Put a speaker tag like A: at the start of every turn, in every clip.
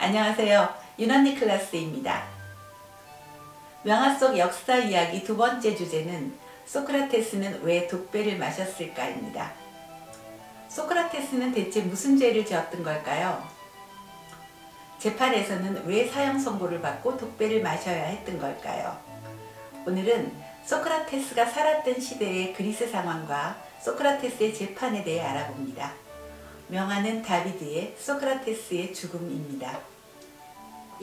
A: 안녕하세요. 윤언니 클래스입니다. 명화 속 역사 이야기 두 번째 주제는 소크라테스는 왜 독배를 마셨을까입니다. 소크라테스는 대체 무슨 죄를 지었던 걸까요? 재판에서는 왜 사형 선고를 받고 독배를 마셔야 했던 걸까요? 오늘은 소크라테스가 살았던 시대의 그리스 상황과 소크라테스의 재판에 대해 알아봅니다. 명화는 다비드의 소크라테스의 죽음입니다.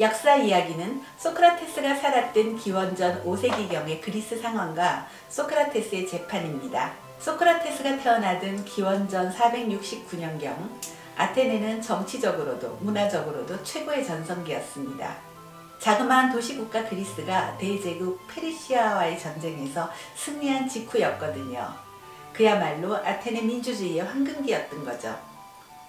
A: 역사 이야기는 소크라테스가 살았던 기원전 5세기경의 그리스 상황과 소크라테스의 재판입니다. 소크라테스가 태어나던 기원전 469년경 아테네는 정치적으로도 문화적으로도 최고의 전성기였습니다. 자그마한 도시국가 그리스가 대제국 페르시아와의 전쟁에서 승리한 직후였거든요. 그야말로 아테네 민주주의의 황금기였던 거죠.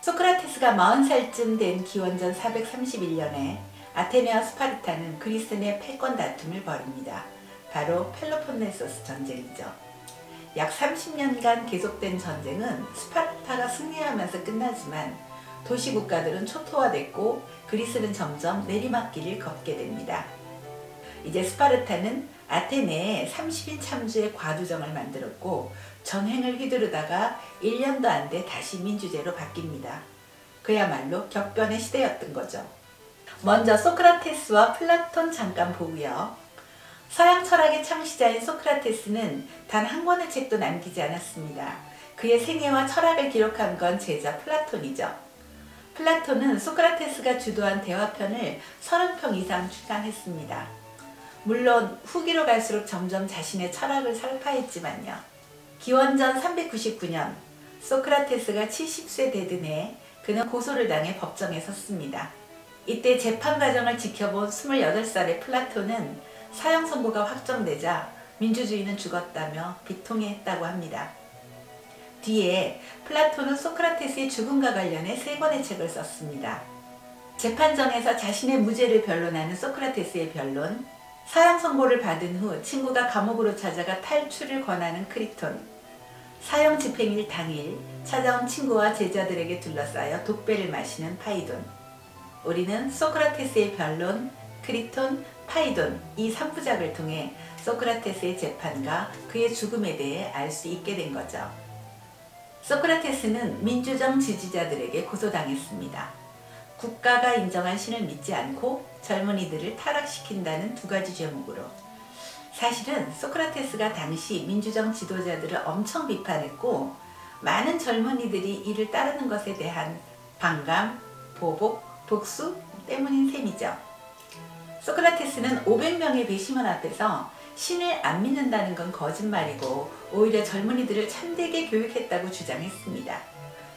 A: 소크라테스가 40살쯤 된 기원전 431년에 아테네와 스파르타는 그리스 내 패권 다툼을 벌입니다. 바로 펠로폰네소스 전쟁이죠. 약 30년간 계속된 전쟁은 스파르타가 승리하면서 끝나지만 도시국가들은 초토화됐고 그리스는 점점 내리막길을 걷게 됩니다. 이제 스파르타는 아테네에 30인 참주의 과두정을 만들었고 전횡을 휘두르다가 1년도 안 돼 다시 민주제로 바뀝니다. 그야말로 격변의 시대였던 거죠. 먼저 소크라테스와 플라톤 잠깐 보고요. 서양 철학의 창시자인 소크라테스는 단 한 권의 책도 남기지 않았습니다. 그의 생애와 철학을 기록한 건 제자 플라톤이죠. 플라톤은 소크라테스가 주도한 대화편을 30편 이상 출간했습니다. 물론 후기로 갈수록 점점 자신의 철학을 설파했지만요. 기원전 399년 소크라테스가 70세 되던 해 그는 고소를 당해 법정에 섰습니다. 이때 재판 과정을 지켜본 28살의 플라톤은 사형 선고가 확정되자 민주주의는 죽었다며 비통해했다고 합니다. 뒤에 플라톤은 소크라테스의 죽음과 관련해 3권의 책을 썼습니다. 재판정에서 자신의 무죄를 변론하는 소크라테스의 변론, 사형 선고를 받은 후 친구가 감옥으로 찾아가 탈출을 권하는 크리톤, 사형 집행일 당일 찾아온 친구와 제자들에게 둘러싸여 독배를 마시는 파이돈. 우리는 소크라테스의 변론, 크리톤, 파이돈 이 3부작을 통해 소크라테스의 재판과 그의 죽음에 대해 알 수 있게 된 거죠. 소크라테스는 민주정 지지자들에게 고소당했습니다. 국가가 인정한 신을 믿지 않고 젊은이들을 타락시킨다는 2가지 죄목으로. 사실은 소크라테스가 당시 민주정 지도자들을 엄청 비판했고 많은 젊은이들이 이를 따르는 것에 대한 반감, 보복, 복수 때문인 셈이죠. 소크라테스는 500명의 배심원 앞에서 신을 안 믿는다는 건 거짓말이고 오히려 젊은이들을 참되게 교육했다고 주장했습니다.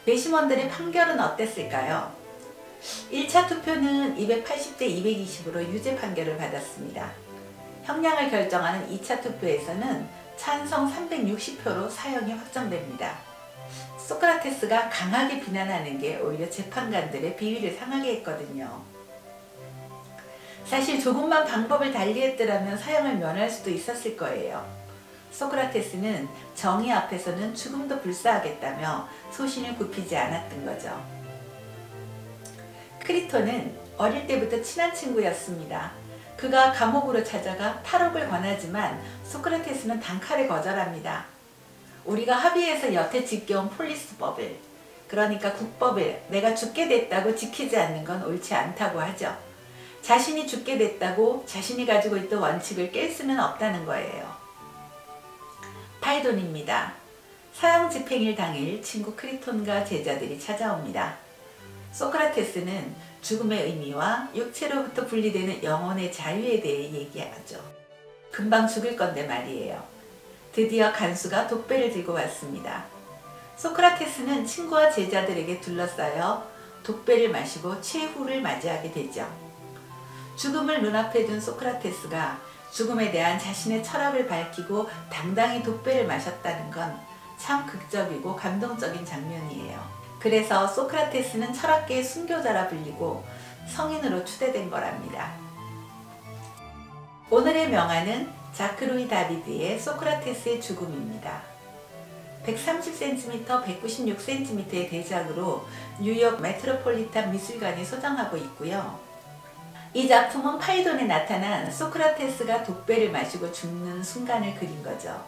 A: 배심원들의 판결은 어땠을까요? 1차 투표는 280대 220으로 유죄 판결을 받았습니다. 형량을 결정하는 2차 투표에서는 찬성 360표로 사형이 확정됩니다. 소크라테스가 강하게 비난하는 게 오히려 재판관들의 비위를 상하게 했거든요. 사실 조금만 방법을 달리했더라면 사형을 면할 수도 있었을 거예요. 소크라테스는 정의 앞에서는 죽음도 불사하겠다며 소신을 굽히지 않았던 거죠. 크리톤은 어릴 때부터 친한 친구였습니다. 그가 감옥으로 찾아가 탈옥을 권하지만 소크라테스는 단칼에 거절합니다. 우리가 합의해서 여태 지켜온 폴리스법을, 그러니까 국법을 내가 죽게 됐다고 지키지 않는 건 옳지 않다고 하죠. 자신이 죽게 됐다고 자신이 가지고 있던 원칙을 깰 수는 없다는 거예요. 파이돈입니다. 사형 집행일 당일 친구 크리톤과 제자들이 찾아옵니다. 소크라테스는 죽음의 의미와 육체로부터 분리되는 영혼의 자유에 대해 얘기하죠. 금방 죽을 건데 말이에요. 드디어 간수가 독배를 들고 왔습니다. 소크라테스는 친구와 제자들에게 둘러싸여 독배를 마시고 최후를 맞이하게 되죠. 죽음을 눈앞에 둔 소크라테스가 죽음에 대한 자신의 철학을 밝히고 당당히 독배를 마셨다는 건 참 극적이고 감동적인 장면이에요. 그래서 소크라테스는 철학계의 순교자라 불리고 성인으로 추대된 거랍니다. 오늘의 명화는 자크 루이 다비드의 소크라테스의 죽음입니다. 130cm, 196cm의 대작으로 뉴욕 메트로폴리탄 미술관이 소장하고 있고요. 이 작품은 파이돈에 나타난 소크라테스가 독배를 마시고 죽는 순간을 그린 거죠.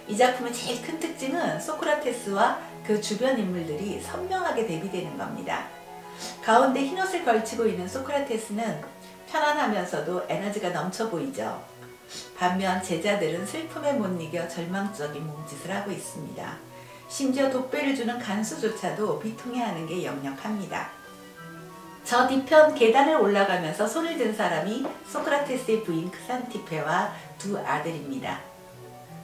A: 이 작품의 제일 큰 특징은 소크라테스와 그 주변 인물들이 선명하게 대비되는 겁니다. 가운데 흰옷을 걸치고 있는 소크라테스는 편안하면서도 에너지가 넘쳐 보이죠. 반면 제자들은 슬픔에 못 이겨 절망적인 몸짓을 하고 있습니다. 심지어 독배를 주는 간수조차도 비통해하는 게 역력합니다. 저 뒤편 계단을 올라가면서 손을 든 사람이 소크라테스의 부인 크산티페와 두 아들입니다.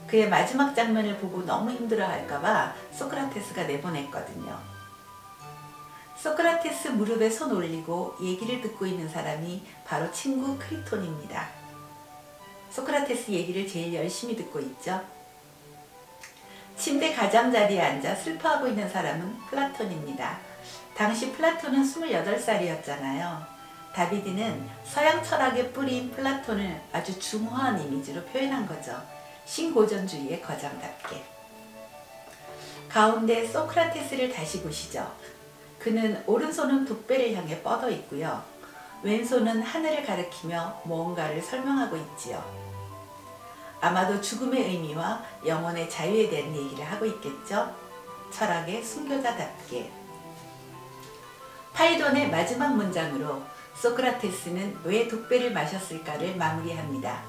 A: 그의 마지막 장면을 보고 너무 힘들어할까봐 소크라테스가 내보냈거든요. 소크라테스 무릎에 손 올리고 얘기를 듣고 있는 사람이 바로 친구 크리톤입니다. 소크라테스 얘기를 제일 열심히 듣고 있죠. 침대 가장자리에 앉아 슬퍼하고 있는 사람은 플라톤입니다. 당시 플라톤은 28살이었잖아요. 다비드는 서양 철학의 뿌리인 플라톤을 아주 중후한 이미지로 표현한 거죠. 신고전주의의 거장답게. 가운데 소크라테스를 다시 보시죠. 그는 오른손은 독배를 향해 뻗어 있고요. 왼손은 하늘을 가리키며 무언가를 설명하고 있지요. 아마도 죽음의 의미와 영혼의 자유에 대한 얘기를 하고 있겠죠. 철학의 순교자답게. 파이돈의 마지막 문장으로 소크라테스는 왜 독배를 마셨을까를 마무리합니다.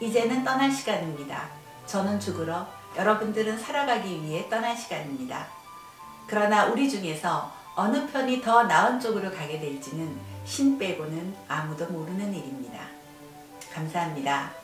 A: 이제는 떠날 시간입니다. 저는 죽으러, 여러분들은 살아가기 위해 떠날 시간입니다. 그러나 우리 중에서 어느 편이 더 나은 쪽으로 가게 될지는 신 빼고는 아무도 모르는 일입니다. 감사합니다.